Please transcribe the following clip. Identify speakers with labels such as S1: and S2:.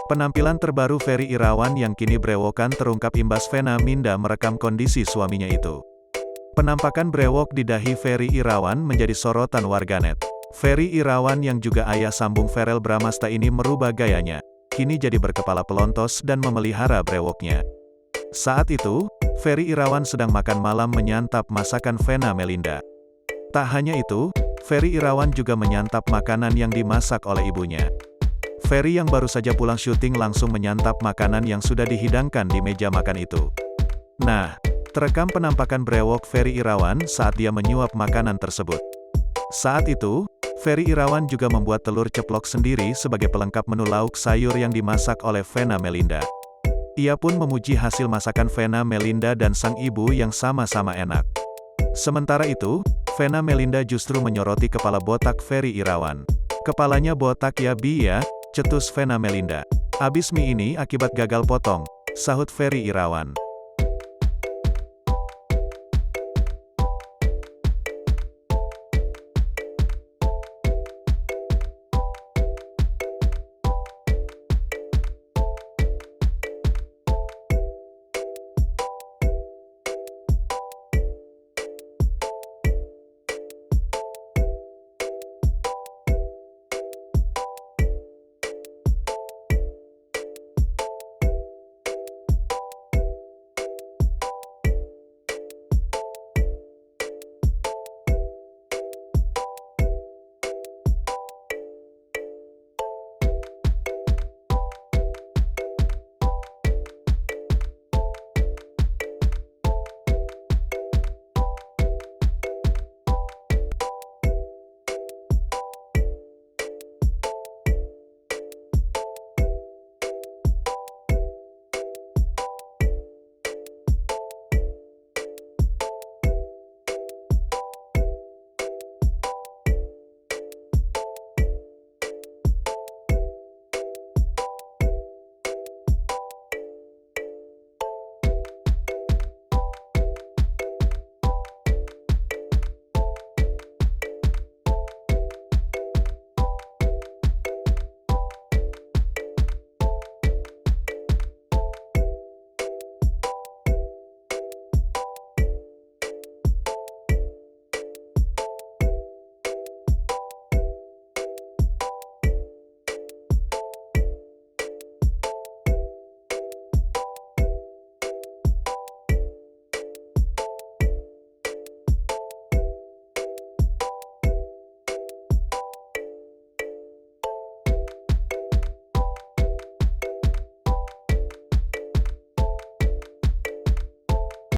S1: Penampilan terbaru Ferry Irawan yang kini brewokan terungkap imbas Vena Minda merekam kondisi suaminya itu. Penampakan brewok di dahi Ferry Irawan menjadi sorotan warganet. Ferry Irawan yang juga ayah sambung Verrell Bramasta ini merubah gayanya, kini jadi berkepala pelontos dan memelihara brewoknya. Saat itu, Ferry Irawan sedang makan malam menyantap masakan Vena Melinda. Tak hanya itu, Ferry Irawan juga menyantap makanan yang dimasak oleh ibunya. Ferry yang baru saja pulang syuting langsung menyantap makanan yang sudah dihidangkan di meja makan itu. Nah, terekam penampakan brewok Ferry Irawan saat dia menyuap makanan tersebut. Saat itu, Ferry Irawan juga membuat telur ceplok sendiri sebagai pelengkap menu lauk sayur yang dimasak oleh Vena Melinda. Ia pun memuji hasil masakan Vena Melinda dan sang ibu yang sama-sama enak. Sementara itu, Vena Melinda justru menyoroti kepala botak Ferry Irawan. "Kepalanya botak ya Bi ya," cetus Vena Melinda. "Abis mie ini akibat gagal potong," sahut Ferry Irawan.